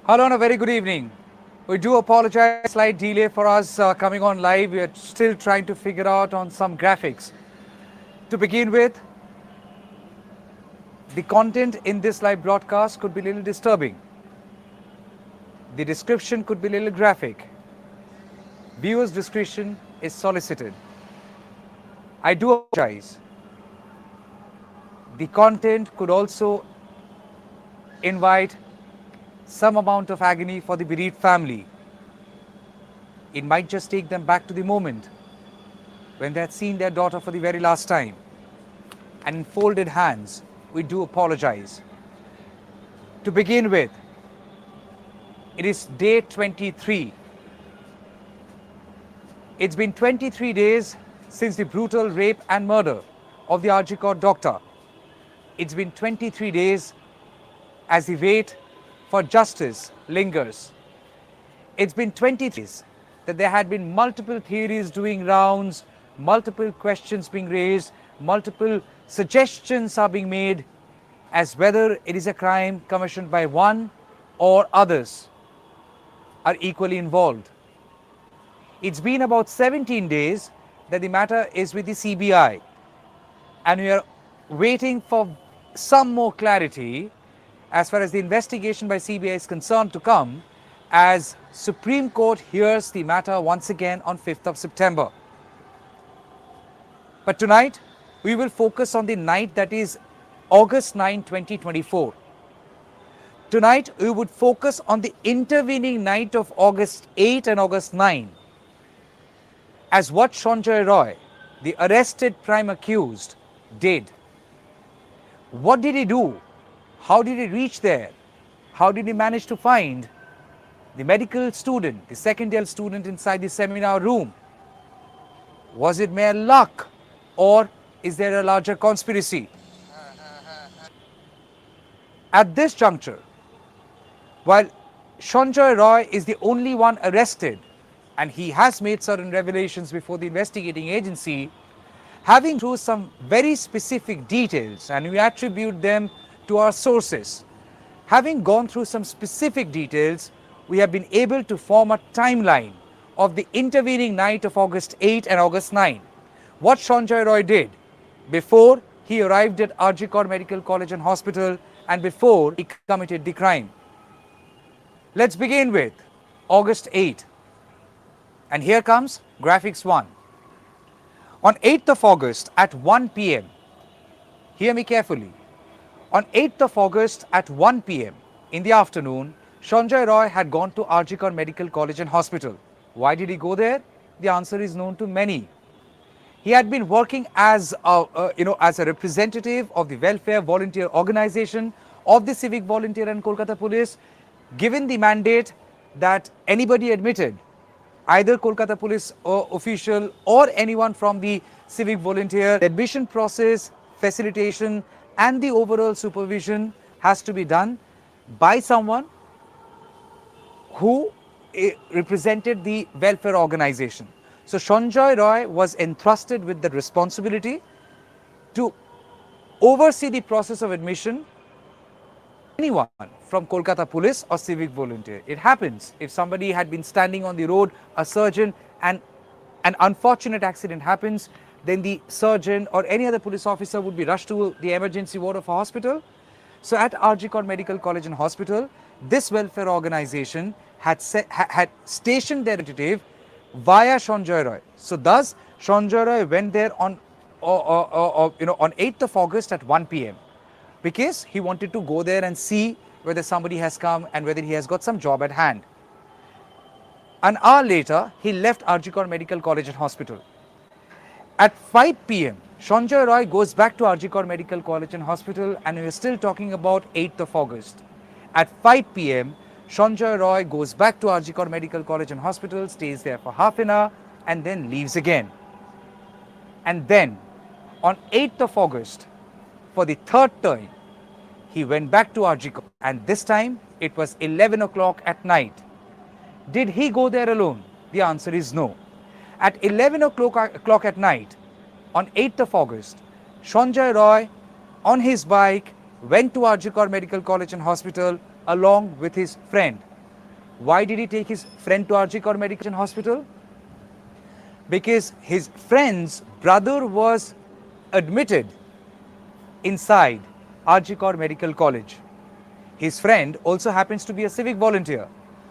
Hello and a very good evening. We do apologize, slight delay for us coming on live. We are still trying to figure out on some graphics. To begin with, the content in this live broadcast could be a little disturbing. The description could be a little graphic. Viewers' discretion is solicited. I do apologize. The content could also invite some amount of agony for the bereaved family. It might just take them back to the moment when they had seen their daughter for the very last time. And in folded hands, we do apologize. To begin with, it is day 23. It's been 23 days since the brutal rape and murder of the RG Kar doctor. It's been 23 days as the wait for justice lingers. It's been 20 days that there had been multiple theories doing rounds, multiple questions being raised, multiple suggestions are being made as whether it is a crime commissioned by one or others are equally involved. It's been about 17 days that the matter is with the CBI, and we are waiting for some more clarity as far as the investigation by CBI is concerned to come as Supreme Court hears the matter once again on 5th of September. But tonight, we will focus on the night that is August 9, 2024. Tonight, we would focus on the intervening night of August 8 and August 9, as what Sanjoy Roy, the arrested prime accused, did. What did he do? How did he reach there? How did he manage to find the medical student, the second year student inside the seminar room? Was it mere luck, or is there a larger conspiracy? At this juncture, while Sanjoy Roy is the only one arrested, and he has made certain revelations before the investigating agency, having through some very specific details, and we attribute them to our sources. Having gone through some specific details, we have been able to form a timeline of the intervening night of August 8 and August 9. What Sanjoy Roy did before he arrived at RG Kar Medical College and Hospital and before he committed the crime. Let's begin with August 8. And here comes graphics 1. On 8th of August at 1 p.m., hear me carefully, on 8th of August at 1 p.m. in the afternoon, Sanjoy Roy had gone to RG Kar Medical College and Hospital. Why did he go there? The answer is known to many. He had been working as a representative of the welfare volunteer organization of the civic volunteer and Kolkata police, given the mandate that anybody admitted, either Kolkata police official or anyone from the civic volunteer, the admission process, facilitation and the overall supervision has to be done by someone who represented the welfare organization. So Sanjoy Roy was entrusted with the responsibility to oversee the process of admission anyone from Kolkata police or civic volunteer. It happens if somebody had been standing on the road, a surgeon, and an unfortunate accident happens, then the surgeon or any other police officer would be rushed to the emergency ward of a hospital. So at RG Kar Medical College and Hospital, this welfare organization had stationed their representative via Sanjoy Roy. So thus, Sanjoy Roy went there on 8th of August at 1 p.m. because he wanted to go there and see whether somebody has come and whether he has got some job at hand. An hour later, he left RG Kar Medical College and Hospital. At 5 p.m., Sanjoy Roy goes back to RG Kar Medical College and Hospital, and we are still talking about 8th of August. At 5 p.m., Sanjoy Roy goes back to RG Kar Medical College and Hospital, stays there for half an hour, and then leaves again. And then, on 8th of August, for the third time, he went back to RG Kar, and this time it was 11 o'clock at night. Did he go there alone? The answer is no. At 11 o'clock at night, on 8th of August, Sanjoy Roy, on his bike, went to RG Kar Medical College and Hospital along with his friend. Why did he take his friend to RG Kar Medical Hospital? Because his friend's brother was admitted inside RG Kar Medical College. His friend also happens to be a civic volunteer.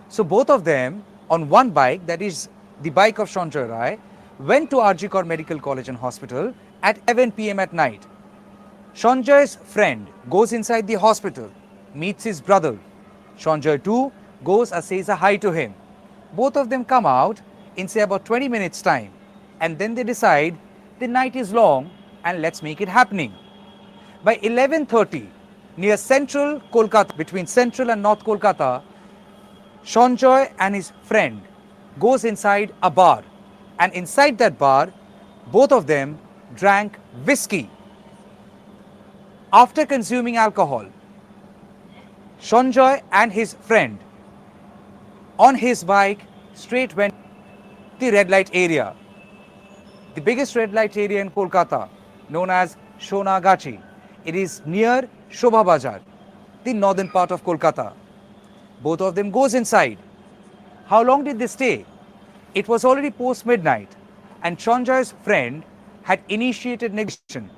So both of them on one bike, that is the bike of Sanjoy Roy, went to RG Kar Medical College and Hospital at 11 p.m. at night. Sanjoy's friend goes inside the hospital, meets his brother. Sanjoy too goes and says a hi to him. Both of them come out in say about 20 minutes time, and then they decide the night is long and let's make it happening. By 11:30, near central Kolkata, between central and north Kolkata, Sanjoy and his friend goes inside a bar, and inside that bar, both of them drank whiskey. After consuming alcohol, Sanjoy and his friend on his bike straight went to the red light area, the biggest red light area in Kolkata, known as Sonagachi. It is near Shobha Bazar, the northern part of Kolkata. Both of them goes inside. How long did they stay? It was already post midnight, and Sanjoy's friend had initiated negotiation,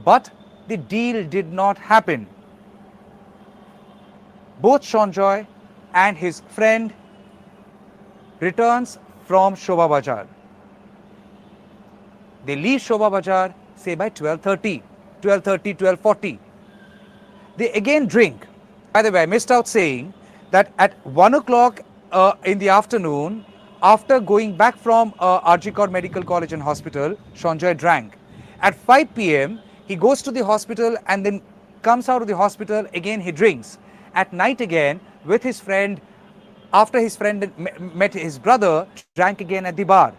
but the deal did not happen. Both Sanjoy and his friend returns from Shobha Bazar. They leave Shobha Bazar say by 12:30, 12:40. They again drink. By the way, I missed out saying that at 1 o'clock in the afternoon, after going back from RG Kar Medical College and Hospital, Sanjoy drank. At 5 p.m., he goes to the hospital and then comes out of the hospital, again he drinks. At night again, with his friend, after his friend met his brother, drank again at the bar.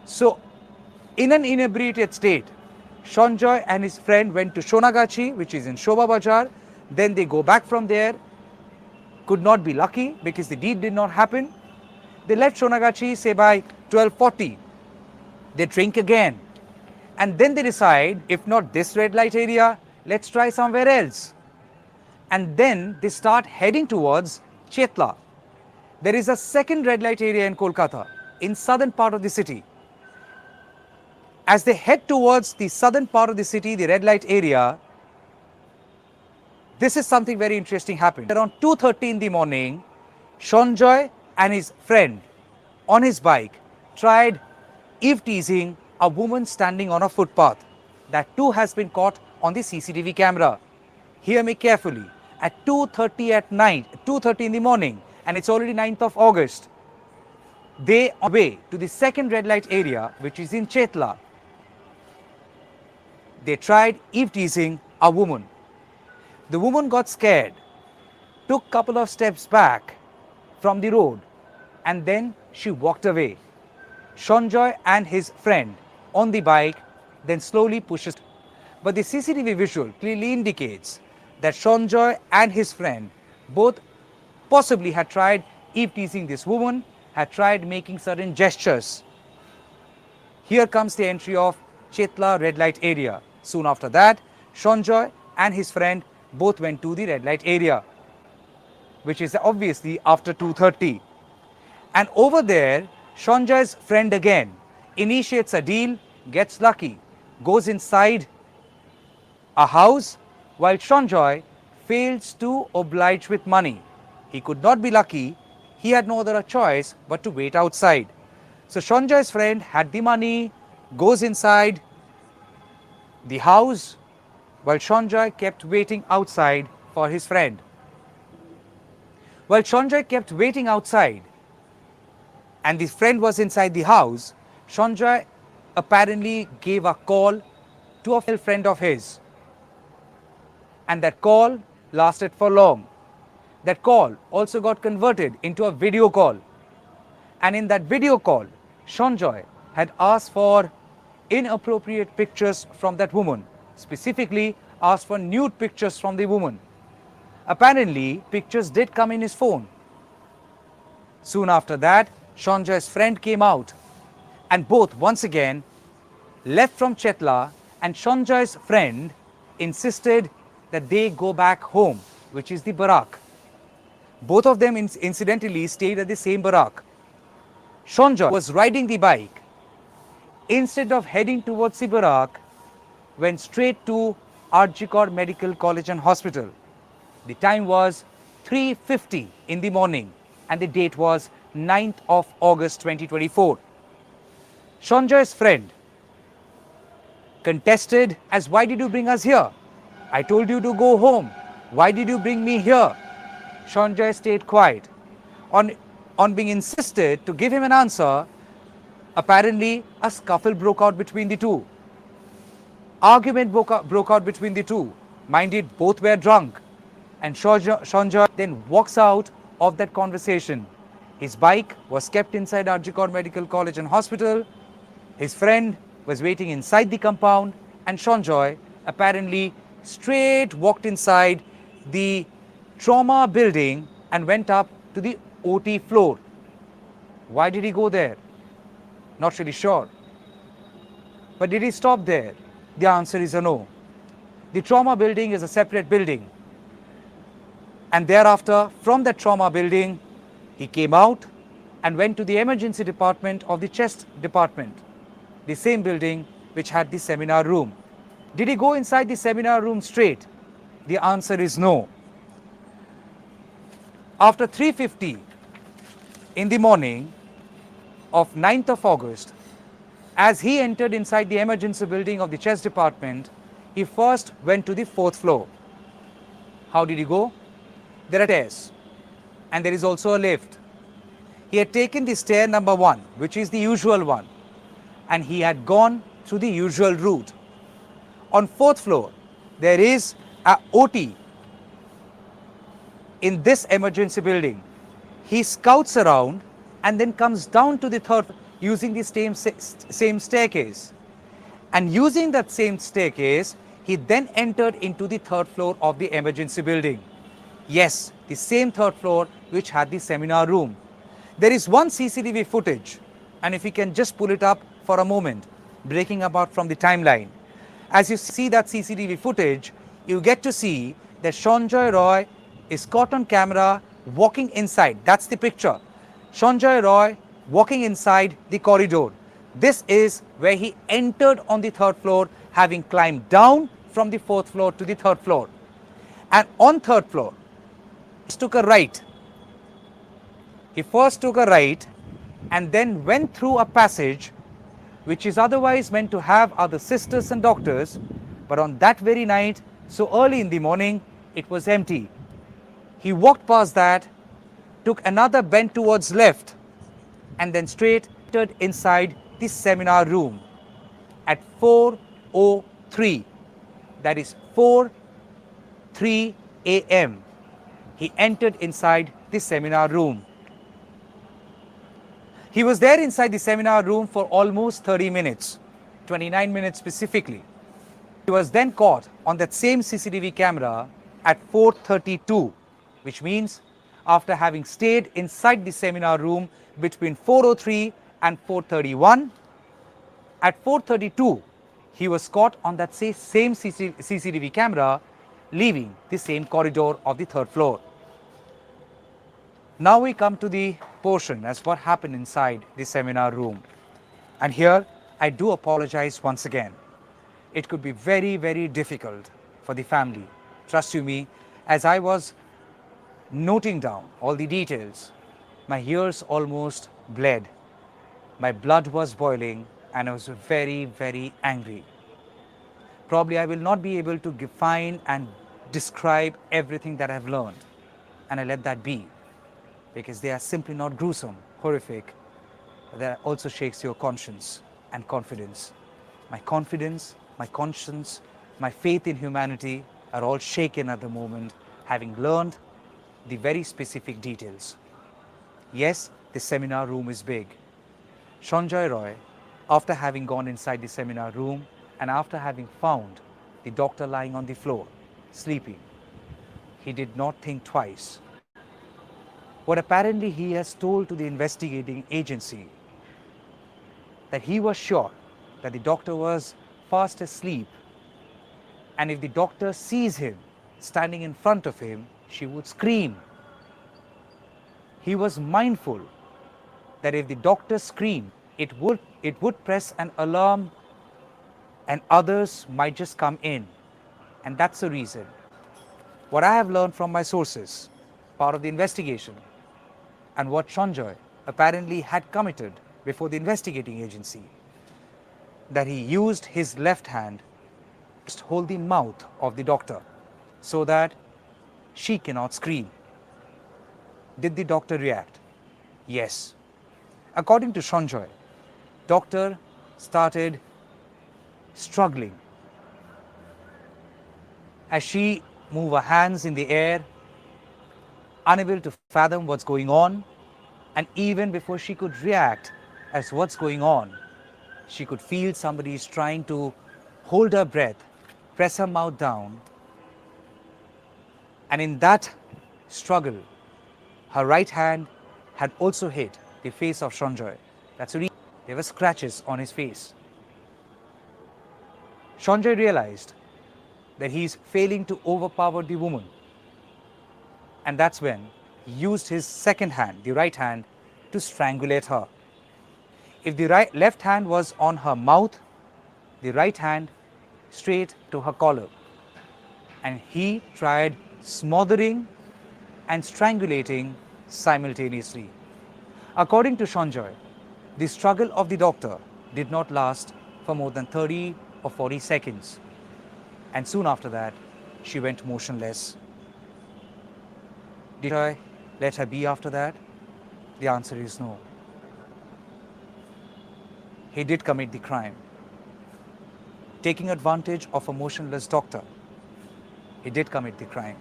So, in an inebriated state, Sanjoy and his friend went to Sonagachi, which is in Shobha Bazar. Then they go back from there. Could not be lucky because the deed did not happen. They left Sonagachi say by 12:40. They drink again. And then they decide, if not this red light area, let's try somewhere else. And then they start heading towards Chetla. There is a second red light area in Kolkata, in southern part of the city. As they head towards the southern part of the city, the red light area, this is something very interesting happened. Around 2:30 in the morning, Sanjoy and his friend on his bike tried eve-teasing a woman standing on a footpath. That too has been caught on the CCTV camera. Hear me carefully. At 2:30 at night, 2:30 in the morning, and it's already 9th of August, they are on the way to the second red light area, which is in Chetla. They tried eve-teasing a woman. The woman got scared, took a couple of steps back from the road, and then she walked away. Sanjoy and his friend on the bike then slowly pushes. But the CCTV visual clearly indicates that Sanjoy and his friend both possibly had tried eve-teasing this woman, had tried making certain gestures. Here comes the entry of Chetla red light area. Soon after that, Sanjoy and his friend both went to the red light area, which is obviously after 2:30. And over there, Sanjoy's friend again initiates a deal, gets lucky, goes inside a house, while Sanjoy fails to oblige with money. He could not be lucky, he had no other choice but to wait outside. So Sanjoy's friend had the money, goes inside the house, while Sanjoy kept waiting outside for his friend. While Sanjoy kept waiting outside and his friend was inside the house, Sanjoy apparently gave a call to a friend of his. And that call lasted for long. That call also got converted into a video call. And in that video call, Sanjoy had asked for inappropriate pictures from that woman, specifically asked for nude pictures from the woman. Apparently, pictures did come in his phone. Soon after that, Sanjoy's friend came out and both once again left from Chetla, and Sanjoy's friend insisted that they go back home, which is the Barak. Both of them incidentally stayed at the same barack. Sanjoy was riding the bike. Instead of heading towards the barack, went straight to RG Kar Medical College and Hospital. The time was 3:50 in the morning and the date was 9th of August 2024. Sanjoy's friend contested as, why did you bring us here? I told you to go home. Why did you bring me here? Sanjoy stayed quiet. On being insisted to give him an answer, apparently a scuffle broke out between the two. Argument broke out between the two. Mind it, both were drunk. And Sanjoy then walks out of that conversation. His bike was kept inside RG Kar Medical College and Hospital. His friend was waiting inside the compound, and Sanjoy apparently straight walked inside the trauma building and went up to the OT floor. Why did he go there? Not really sure. But did he stop there? The answer is a no. The trauma building is a separate building. And thereafter, from that trauma building, he came out and went to the emergency department of the chest department, the same building which had the seminar room. Did he go inside the seminar room straight? The answer is no. After 3:50 in the morning of 9th of August, as he entered inside the emergency building of the chest department, he first went to the 4th floor. How did he go? There are stairs and there is also a lift. He had taken the stair number 1, which is the usual one, and he had gone through the usual route. On 4th floor, there is a OT in this emergency building. He scouts around and then comes down to the 3rd using the same staircase. And using that same staircase, he then entered into the 3rd floor of the emergency building. Yes, the same 3rd floor which had the seminar room. There is one CCTV footage, and if you can just pull it up for a moment, breaking apart from the timeline. As you see that CCTV footage, you get to see that Sanjoy Roy is caught on camera walking inside. That's the picture. Sanjoy Roy walking inside the corridor. This is where he entered on the 3rd floor, having climbed down from the 4th floor to the 3rd floor. And on 3rd floor, he took a right. He first took a right and then went through a passage which is otherwise meant to have other sisters and doctors, but on that very night, so early in the morning, it was empty. He walked past that, took another bend towards left, and then straight entered inside the seminar room at 4:03. That is 4:03 a.m. He entered inside the seminar room. He was there inside the seminar room for almost 30 minutes, 29 minutes specifically. He was then caught on that same CCTV camera at 4:32, which means after having stayed inside the seminar room between 4:03 and 4:31, at 4:32, he was caught on that same CCTV camera leaving the same corridor of the 3rd floor. Now we come to the portion as what happened inside the seminar room. And here I do apologize once again. It could be very, very difficult for the family. Trust you me, as I was noting down all the details, my ears almost bled. My blood was boiling and I was very, very angry. Probably I will not be able to define and describe everything that I've learned, and I let that be, because they are simply not gruesome, horrific, but that also shakes your conscience and confidence. My confidence, my conscience, my faith in humanity are all shaken at the moment, having learned the very specific details. Yes, the seminar room is big. Sanjoy Roy, after having gone inside the seminar room and after having found the doctor lying on the floor, sleeping, he did not think twice. What apparently he has told to the investigating agency, that he was sure that the doctor was fast asleep, and if the doctor sees him standing in front of him, she would scream. He was mindful that if the doctor screamed, it would press an alarm and others might just come in. And that's the reason. What I have learned from my sources, part of the investigation, and what Sanjoy apparently had committed before the investigating agency, that he used his left hand to hold the mouth of the doctor so that she cannot scream. Did the doctor react? Yes. According to Sanjoy, doctor started struggling as she moved her hands in the air, unable to fathom what's going on, and even before she could react as what's going on, she could feel somebody is trying to hold her breath, press her mouth down, and in that struggle, her right hand had also hit the face of Sanjoy. That's the reason there were scratches on his face. Sanjoy realized that he is failing to overpower the woman, and that's when he used his second hand, the right hand, to strangulate her. If the left hand was on her mouth, the right hand straight to her collar, and he tried smothering and strangulating simultaneously. According to Sanjoy, the struggle of the doctor did not last for more than 30 or 40 seconds, and soon after that, she went motionless. Did I let her be after that? The answer is no. He did commit the crime. Taking advantage of a motionless doctor, he did commit the crime.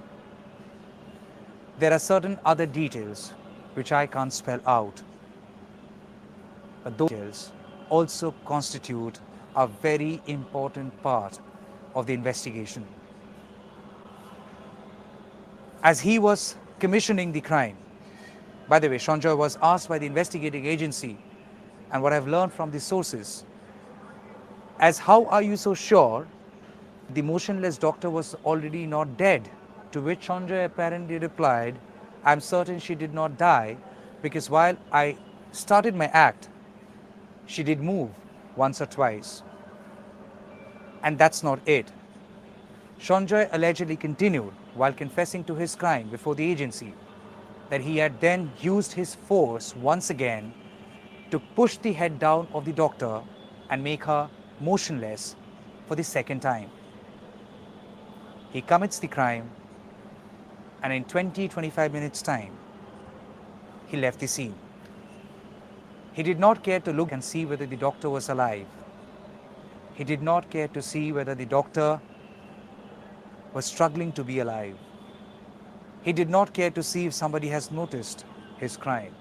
There are certain other details which I can't spell out, but those details also constitute a very important part of the investigation. As he was commissioning the crime, by the way, Sanjoy was asked by the investigating agency, and what I've learned from the sources, as how are you so sure the motionless doctor was already not dead? To which Sanjoy apparently replied, I'm certain she did not die because while I started my act, she did move once or twice. And that's not it. Sanjoy allegedly continued while confessing to his crime before the agency that he had then used his force once again to push the head down of the doctor and make her motionless for the second time. He commits the crime, and in 20-25 minutes time, he left the scene. He did not care to look and see whether the doctor was alive. He did not care to see whether the doctor was struggling to be alive. He did not care to see if somebody has noticed his crime.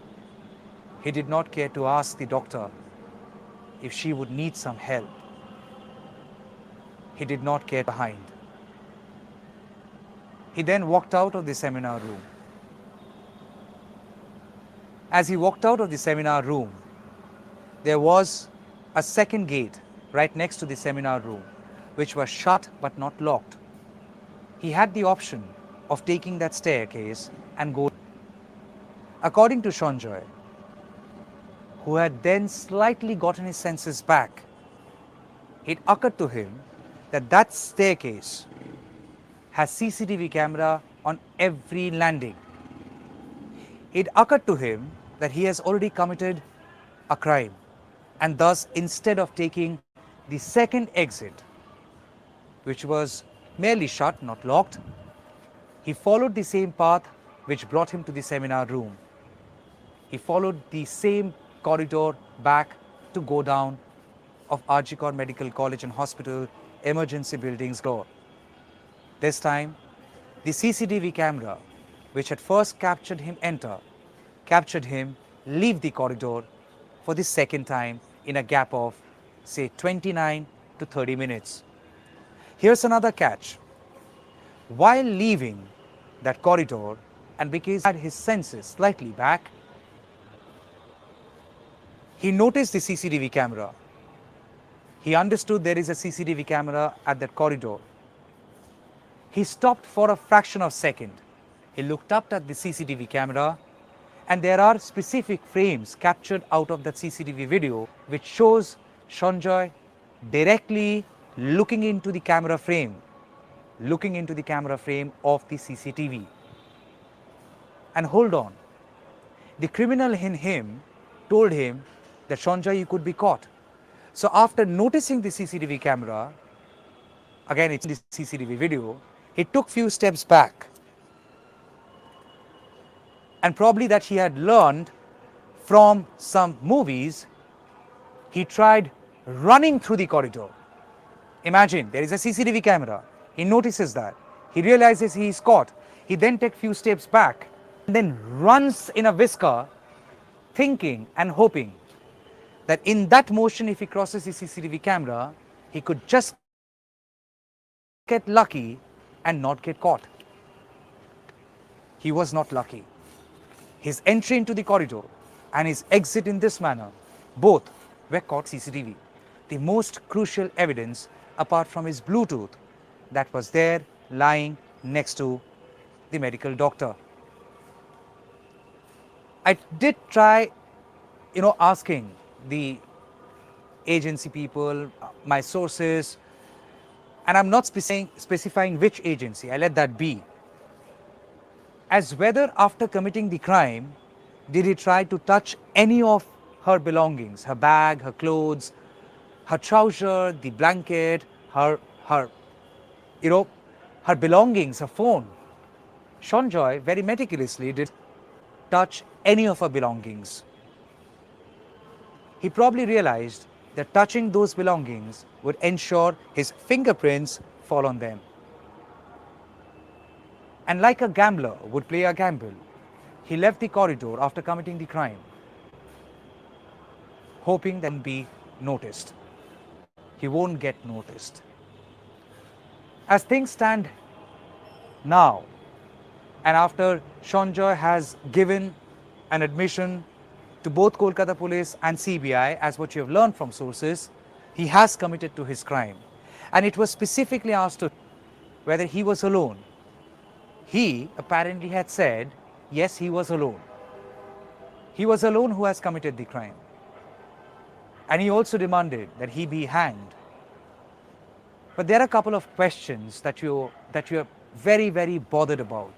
He did not care to ask the doctor if she would need some help. He did not care behind. He then walked out of the seminar room. As he walked out of the seminar room, there was a second gate right next to the seminar room, which was shut but not locked. He had the option of taking that staircase and go. According to Sanjoy, who had then slightly gotten his senses back, it occurred to him that that staircase has CCTV camera on every landing. It occurred to him that he has already committed a crime, and thus instead of taking the second exit, which was merely shut, not locked, he followed the same path which brought him to the seminar room. He followed the same corridor back to go down of RG Kar Medical College and Hospital emergency building's door. This time, the CCTV camera, which had first captured him enter, captured him leave the corridor for the second time in a gap of, say, 29 to 30 minutes. Here's another catch. While leaving that corridor, and because he had his senses slightly back, he noticed the CCTV camera. He understood there is a CCTV camera at that corridor. He stopped for a fraction of a second. He looked up at the CCTV camera And there are specific frames captured out of that CCTV video which shows Sanjoy directly looking into the camera frame of the CCTV. And hold on, the criminal in him told him that Sanjoy, you could be caught. So after noticing the CCTV camera, again it's in the CCTV video, he took few steps back. And probably that he had learned from some movies, he tried running through the corridor. Imagine, there is a CCTV camera. He notices that. He realizes he is caught. He then takes few steps back and then runs in a whisker, thinking and hoping that in that motion, if he crosses the CCTV camera, he could just get lucky and not get caught. He was not lucky. His entry into the corridor and his exit in this manner, both were caught CCTV. The most crucial evidence apart from his Bluetooth that was there lying next to the medical doctor. I did try, asking the agency people, my sources, and I'm not specifying which agency, I let that be, as whether after committing the crime, did he try to touch any of her belongings, her bag, her clothes, her trouser, the blanket, her belongings, her phone. Sanjoy very meticulously did touch any of her belongings. He probably realized that touching those belongings would ensure his fingerprints fall on them. And like a gambler would play a gamble, he left the corridor after committing the crime, hoping that he won't be noticed. He won't get noticed. As things stand now, and after Sanjoy has given an admission to both Kolkata police and CBI, as what you have learned from sources, he has committed to his crime. And it was specifically asked to whether he was alone. He apparently had said, yes, he was alone. He was alone who has committed the crime. And he also demanded that he be hanged. But there are a couple of questions that you are very, very bothered about.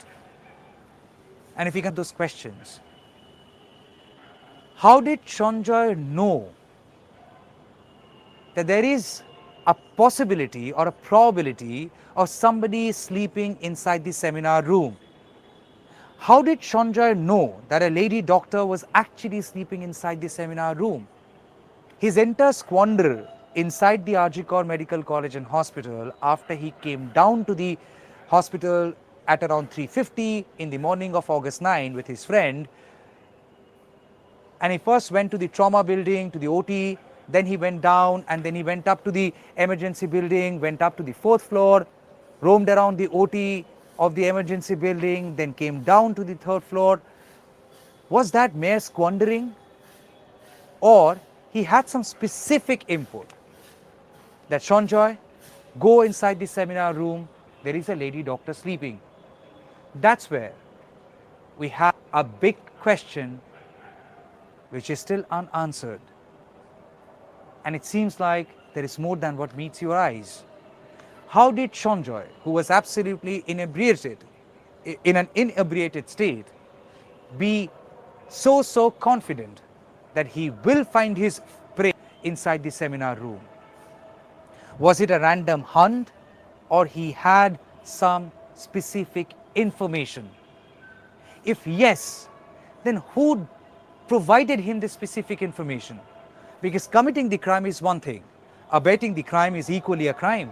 And if you get those questions, how did Sanjoy know that there is a possibility or a probability of somebody sleeping inside the seminar room? How did Sanjoy know that a lady doctor was actually sleeping inside the seminar room? His entire squander inside the RG Kar Medical College and Hospital, after he came down to the hospital at around 3:50 in the morning of August 9 with his friend, and he first went to the trauma building, to the OT, then he went down and then he went up to the emergency building, went up to the 4th floor, roamed around the OT of the emergency building, then came down to the 3rd floor. Was that mere squandering? Or he had some specific input that Sanjoy, go inside the seminar room, there is a lady doctor sleeping. That's where we have a big question which is still unanswered. And it seems like there is more than what meets your eyes. How did Sanjoy, who was absolutely inebriated, in an inebriated state, be so confident that he will find his prey inside the seminar room? Was it a random hunt, or he had some specific information? If yes, then who provided him the specific information? Because committing the crime is one thing, abetting the crime is equally a crime.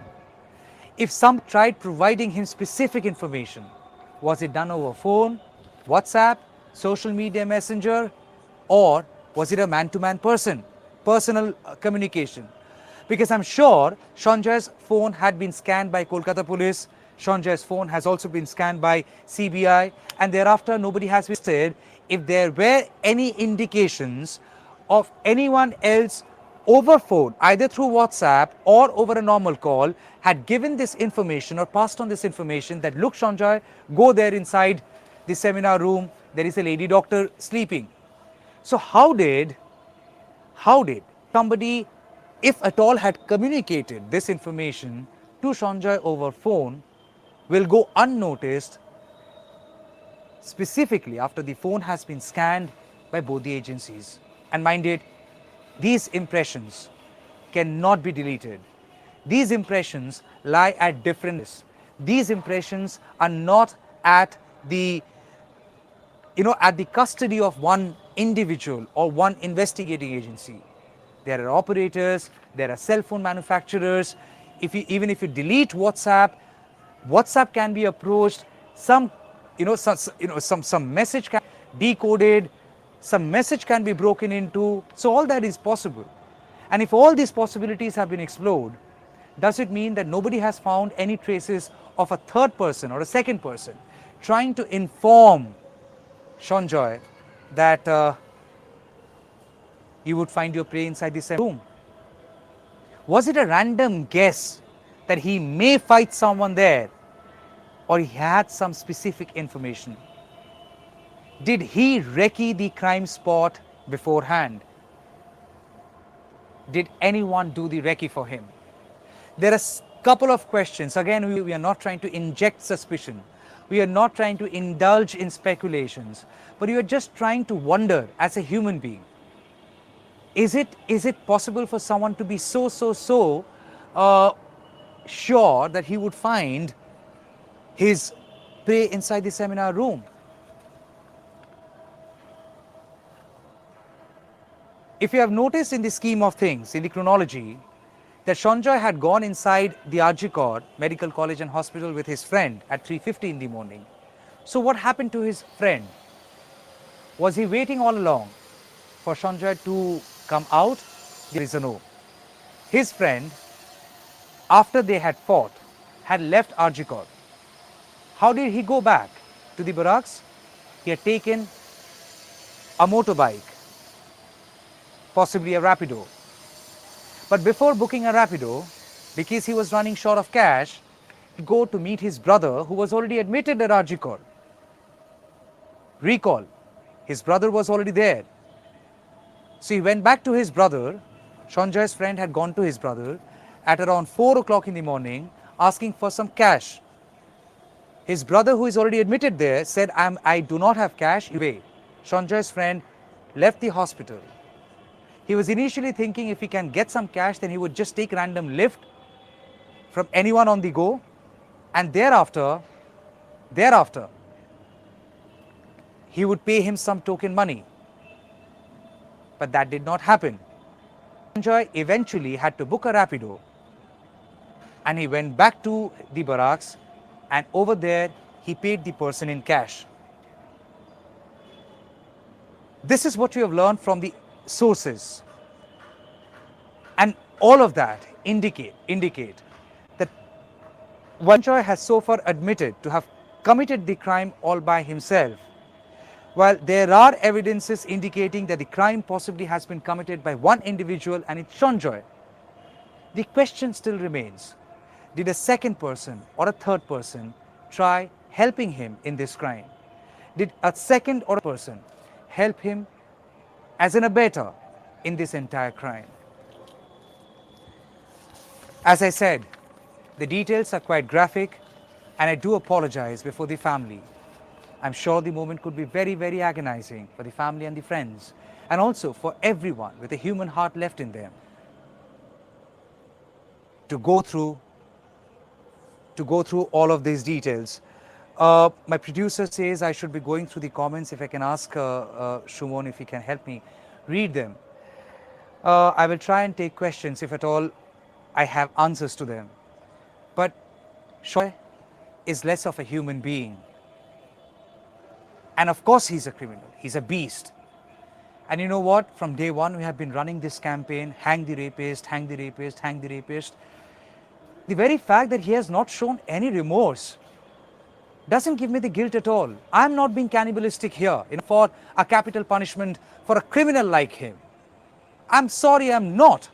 If some tried providing him specific information, was it done over phone, WhatsApp, social media messenger, or was it a man-to-man personal communication? Because I'm sure Sanjoy's phone had been scanned by Kolkata police, Sanjoy's phone has also been scanned by CBI, and thereafter nobody has said if there were any indications of anyone else over phone, either through WhatsApp or over a normal call, had given this information or passed on this information that, look Sanjoy, go there inside the seminar room, there is a lady doctor sleeping. So how did somebody, if at all, had communicated this information to Sanjoy over phone, will go unnoticed, specifically after the phone has been scanned by both the agencies? And mind it, these impressions cannot be deleted. These impressions lie at different. These impressions are not at the at the custody of one individual or one investigating agency. There are operators, there are cell phone manufacturers. Even if you delete WhatsApp, WhatsApp can be approached. Some message can be decoded, some message can be broken into. So all that is possible. And if all these possibilities have been explored, does it mean that nobody has found any traces of a third person or a second person trying to inform Sanjoy that you would find your prey inside the same room? Was it a random guess that he may fight someone there, or he had some specific information? Did he recce the crime spot beforehand? Did anyone do the recce for him? There are a couple of questions. Again, we are not trying to inject suspicion. We are not trying to indulge in speculations, but you are just trying to wonder as a human being. Is it possible for someone to be so sure that he would find his prey inside the seminar room? If you have noticed in the scheme of things, in the chronology, that Sanjoy had gone inside the RG Kar Medical College and Hospital with his friend at 3:50 in the morning. So what happened to his friend? Was he waiting all along for Sanjoy to come out? There is a no. His friend, after they had fought, had left RG Kar. How did he go back to the barracks? He had taken a motorbike, possibly a Rapido. But before booking a Rapido, because he was running short of cash, he go to meet his brother who was already admitted at RG Kar. Recall, his brother was already there. So he went back to his brother. Sanjoy's friend had gone to his brother at around 4 o'clock in the morning asking for some cash. His brother, who is already admitted there, said, I do not have cash. Away. Sanjoy's friend left the hospital. He was initially thinking if he can get some cash, then he would just take random lift from anyone on the go, and thereafter, he would pay him some token money. But that did not happen. Sanjoy eventually had to book a Rapido, and he went back to the barracks, and over there he paid the person in cash. This is what we have learned from the sources, and all of that indicate that Sanjoy has so far admitted to have committed the crime all by himself, while there are evidences indicating that the crime possibly has been committed by one individual, and it's Sanjoy. The question still remains, did a second person or a third person try helping him in this crime? Did a second or a person help him as an abettor in this entire crime? As I said, the details are quite graphic, and I do apologize before the family. I'm sure the moment could be very, very agonizing for the family and the friends, and also for everyone with a human heart left in them to go through all of these details. My producer says I should be going through the comments. If I can ask Shumon if he can help me read them. I will try and take questions if at all I have answers to them. But Sanjoy is less of a human being. And of course he's a criminal, he's a beast. And you know what? From day one we have been running this campaign, hang the rapist, hang the rapist, hang the rapist. The very fact that he has not shown any remorse doesn't give me the guilt at all. I'm not being cannibalistic here for a capital punishment for a criminal like him. I'm sorry, I'm not.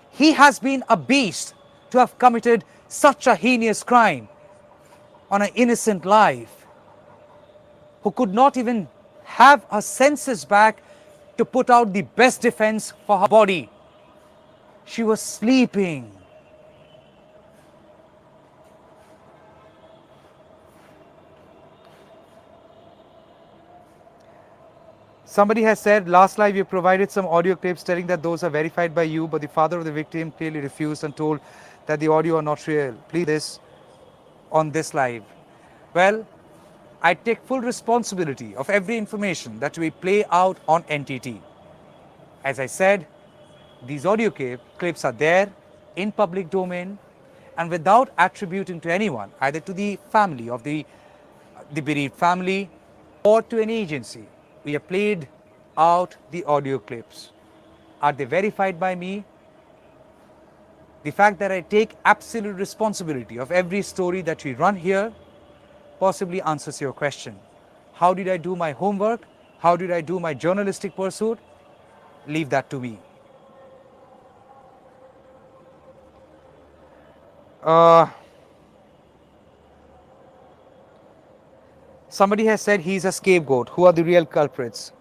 He has been a beast to have committed such a heinous crime on an innocent life. who could not even have her senses back to put out the best defense for her body. She was sleeping. Somebody has said, last live you provided some audio clips telling that those are verified by you, but the father of the victim clearly refused and told that the audio are not real. Please this on this live. Well, I take full responsibility of every information that we play out on NTT. As I said, these audio clips are there in public domain, and without attributing to anyone, either to the family of the bereaved family or to an agency, we have played out the audio clips. Are they verified by me? The fact that I take absolute responsibility of every story that we run here possibly answers your question. How did I do my homework? How did I do my journalistic pursuit? Leave that to me. Somebody has said he's a scapegoat. Who are the real culprits?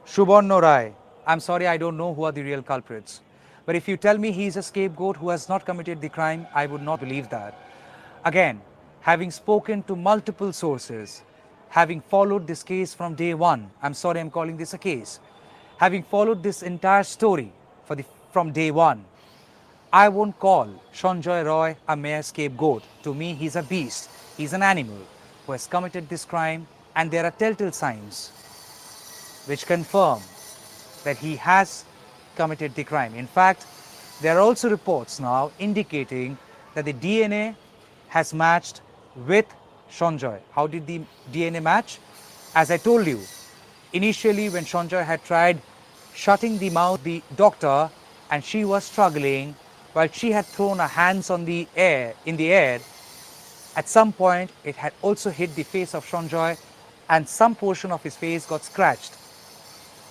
Shubhan Norai. I'm sorry, I don't know who are the real culprits. But if you tell me he's a scapegoat who has not committed the crime, I would not believe that. Again, having spoken to multiple sources, having followed this case from day one, I'm sorry I'm calling this a case, having followed this entire story from day one, I won't call Sanjoy Roy a mere scapegoat. To me, he's a beast. He's an animal who has committed this crime, and there are telltale signs which confirm that he has committed the crime. In fact, there are also reports now indicating that the DNA has matched with Sanjoy. How did the DNA match? As I told you, initially when Sanjoy had tried shutting the mouth of the doctor and she was struggling while she had thrown her hands in the air, at some point it had also hit the face of Sanjoy and some portion of his face got scratched.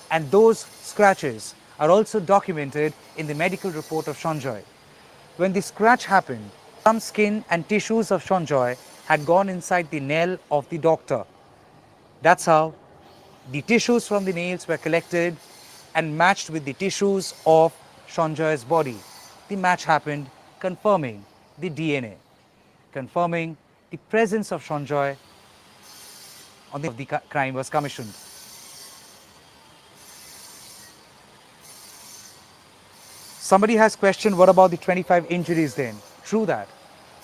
And those scratches are also documented in the medical report of Sanjoy. When the scratch happened, some skin and tissues of Sanjoy had gone inside the nail of the doctor. That's how the tissues from the nails were collected and matched with the tissues of Sanjoy's body. The match happened, confirming the DNA, confirming the presence of Sanjoy on the crime was commissioned. Somebody has questioned, what about the 25 injuries then? True that.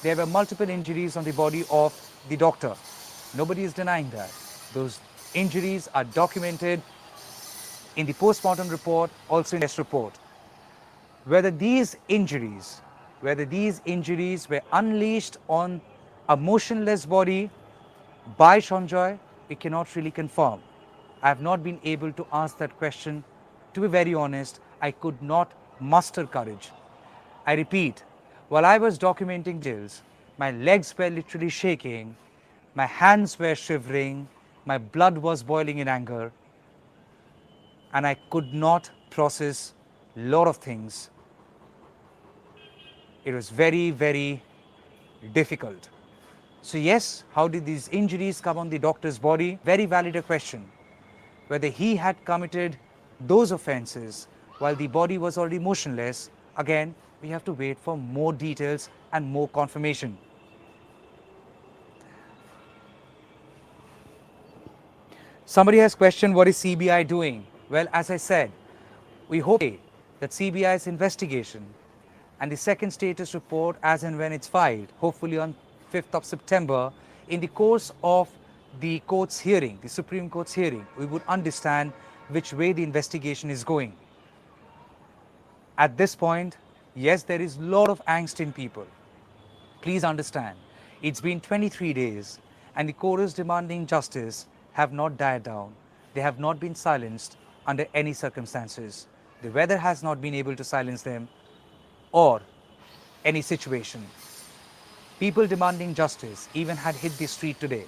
There were multiple injuries on the body of the doctor. Nobody is denying that. Those injuries are documented in the postmortem report, also in the test report. Whether these injuries were unleashed on a motionless body by Sanjoy, we cannot really confirm. I have not been able to ask that question. To be very honest, I could not muster courage. I repeat, while I was documenting details, my legs were literally shaking, my hands were shivering, my blood was boiling in anger, and I could not process a lot of things. It was very, very difficult. So yes, how did these injuries come on the doctor's body? Very valid a question. Whether he had committed those offenses while the body was already motionless, again, we have to wait for more details and more confirmation. Somebody has questioned, what is CBI doing? Well, as I said, we hope that CBI's investigation and the second status report, as and when it's filed, hopefully on 5th of September, in the course of the court's hearing, the Supreme Court's hearing, we would understand which way the investigation is going. At this point, yes, there is a lot of angst in people. Please understand, it's been 23 days and the chorus demanding justice have not died down. They have not been silenced under any circumstances. The weather has not been able to silence them or any situation. People demanding justice even had hit the street today.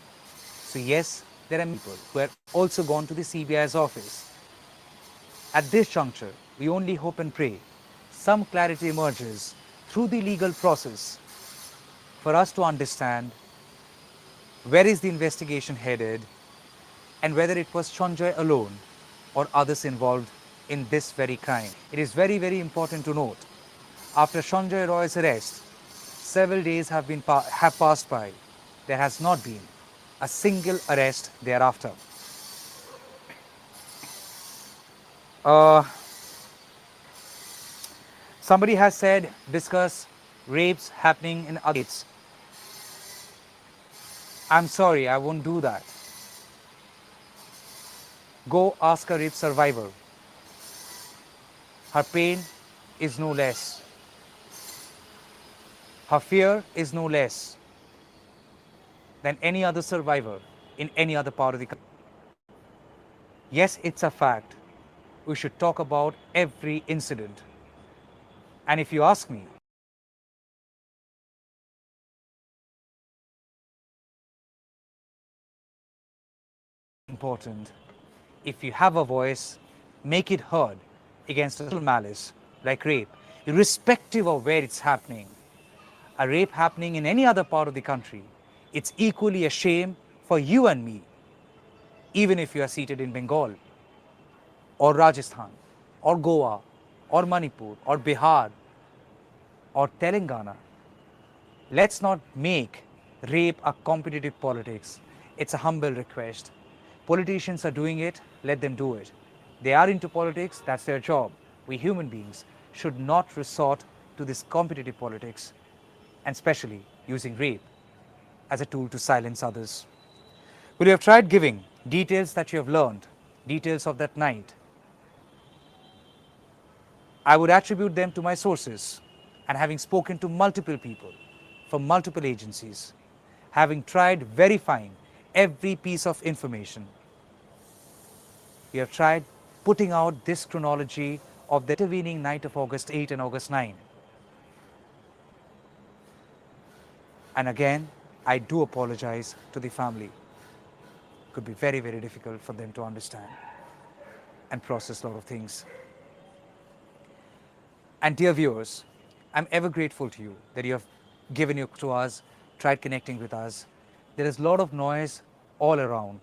So yes, there are people who have also gone to the CBI's office. At this juncture, we only hope and pray some clarity emerges through the legal process for us to understand where is the investigation headed, and whether it was Sanjoy alone or others involved in this very crime. It is very, very important to note, after Sanjoy Roy's arrest, several days have passed by. There has not been a single arrest thereafter. Somebody has said, discuss rapes happening in other states. I'm sorry, I won't do that. Go ask a rape survivor. Her pain is no less. Her fear is no less than any other survivor in any other part of the country. Yes, it's a fact. We should talk about every incident. And if you ask me, important, if you have a voice, make it heard against a malice like rape, irrespective of where it's happening. A rape happening in any other part of the country, it's equally a shame for you and me, even if you are seated in Bengal or Rajasthan or Goa or Manipur or Bihar or Telangana. Let's not make rape a competitive politics. It's a humble request. Politicians are doing it, let them do it. They are into politics, that's their job. We human beings should not resort to this competitive politics, and especially using rape as a tool to silence others. Will you have tried giving details that you have learned, details of that night? I would attribute them to my sources, and having spoken to multiple people from multiple agencies, having tried verifying every piece of information, we have tried putting out this chronology of the intervening night of August 8 and August 9. And again, I do apologize to the family. It could be very, very difficult for them to understand and process a lot of things. And dear viewers, I'm ever grateful to you that you have given you to us, tried connecting with us. There is a lot of noise all around.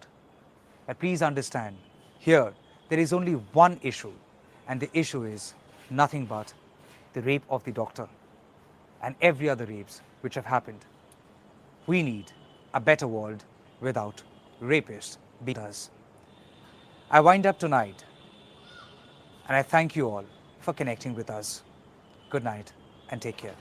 But please understand, here there is only one issue, and the issue is nothing but the rape of the doctor and every other rapes which have happened. We need a better world without rapists beat us. I wind up tonight, and I thank you all for connecting with us. Good night and take care.